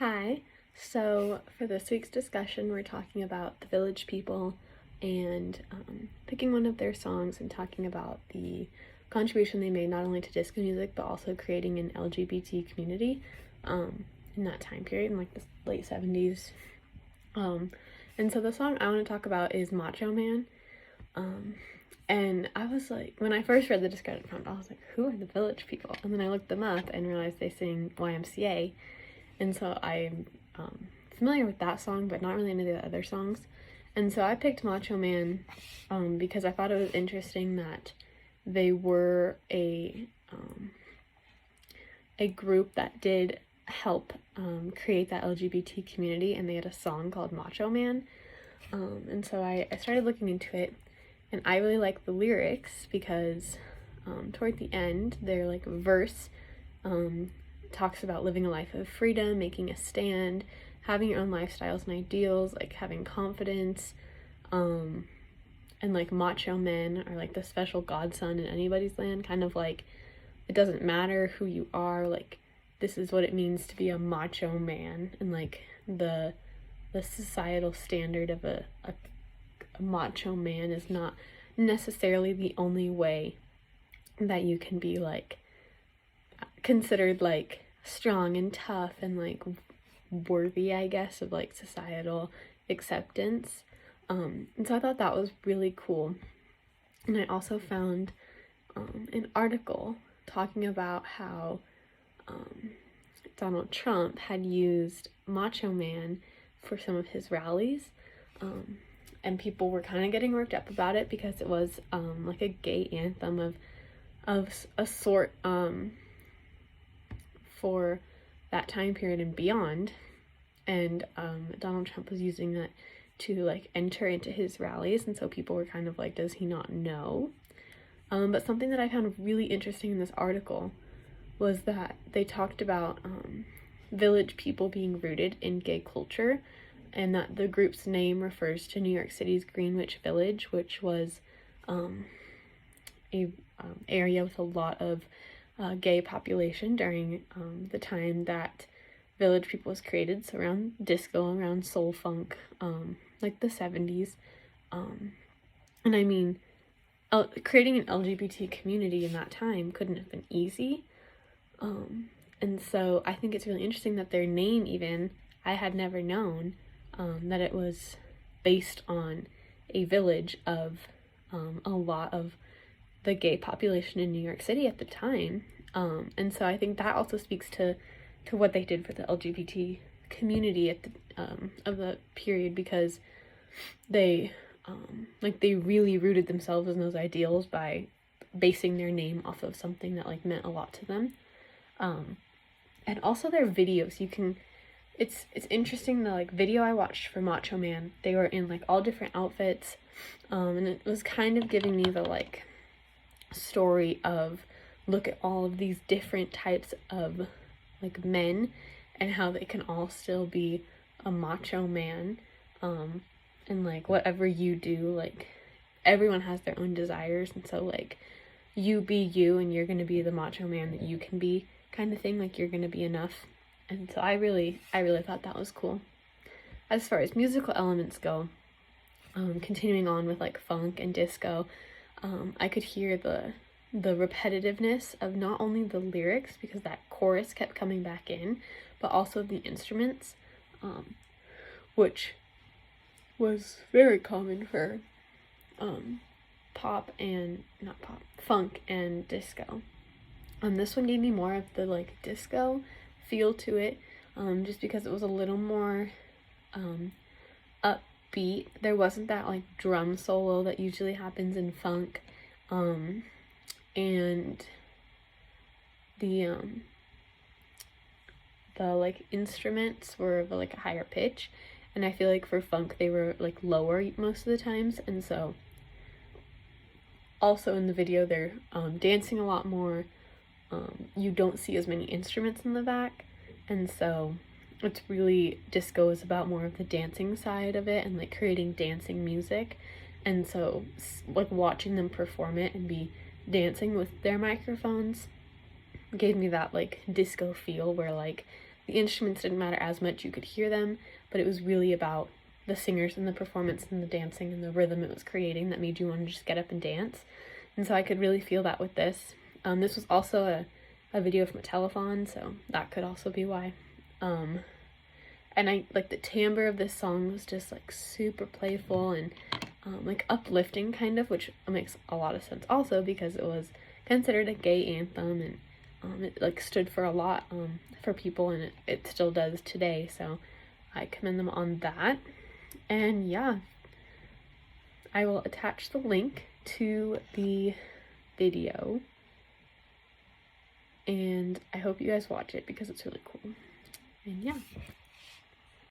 Hi, so for this week's discussion, we're talking about the Village People and picking one of their songs and talking about the contribution they made not only to disco music but also creating an LGBT community in that time period in like the late 70s. And so the song I want to talk about is Macho Man. And I was like, when I first read the description prompt, I was like, who are the Village People? And then I looked them up and realized they sing YMCA. And so I'm familiar with that song, but not really any of the other songs. And so I picked Macho Man because I thought it was interesting that they were a group that did help create that LGBT community, and they had a song called Macho Man. And so I started looking into it, and I really like the lyrics because toward the end, their like verse talks about living a life of freedom, making a stand, having your own lifestyles and ideals, like having confidence, and like macho men are like the special godson in anybody's land, kind of like it doesn't matter who you are, like this is what it means to be a macho man, and like the societal standard of a macho man is not necessarily the only way that you can be like considered like strong and tough and like worthy, I guess, of like societal acceptance. And so I thought that was really cool. And I also found an article talking about how Donald Trump had used Macho Man for some of his rallies. And people were kind of getting worked up about it because it was like a gay anthem of a sort for that time period and beyond. And Donald Trump was using that to like enter into his rallies, and so people were kind of like, does he not know? But something that I found really interesting in this article was that they talked about Village People being rooted in gay culture, and that the group's name refers to New York City's Greenwich Village, which was a area with a lot of gay population during the time that Village People was created, so around disco, around soul funk, like the 70s. And I mean, creating an LGBT community in that time couldn't have been easy. And so I think it's really interesting that their name, even, I had never known that it was based on a village of a lot of the gay population in New York City at the time. And so I think that also speaks to what they did for the LGBT community at the of the period, because they they really rooted themselves in those ideals by basing their name off of something that like meant a lot to them. And also their videos, it's interesting, the like video I watched for Macho Man, they were in like all different outfits, and it was kind of giving me the like story of, look at all of these different types of like men and how they can all still be a macho man, and like whatever you do, like everyone has their own desires, and so like you be you and you're gonna be the macho man that you can be, kind of thing, like you're gonna be enough. And so I really thought that was cool. As far as musical elements go, continuing on with like funk and disco, I could hear the repetitiveness of not only the lyrics, because that chorus kept coming back in, but also the instruments, which was very common for funk and disco. This one gave me more of the like disco feel to it, just because it was a little more upbeat. There wasn't that like drum solo that usually happens in funk, and the like instruments were of like a higher pitch, and I feel like for funk they were like lower most of the times. And so also in the video they're dancing a lot more. You don't see as many instruments in the back, and so it's really, disco is about more of the dancing side of it and like creating dancing music. And so like watching them perform it and be dancing with their microphones gave me that like disco feel, where like the instruments didn't matter as much. You could hear them, but it was really about the singers and the performance and the dancing and the rhythm it was creating that made you want to just get up and dance. And so I could really feel that with this. This was also a video from a telethon, so that could also be why. And I like the timbre of this song was just like super playful and like uplifting kind of, which makes a lot of sense also because it was considered a gay anthem, and it like stood for a lot for people, and it still does today, so I commend them on that. And yeah, I will attach the link to the video, and I hope you guys watch it because it's really cool. And yeah.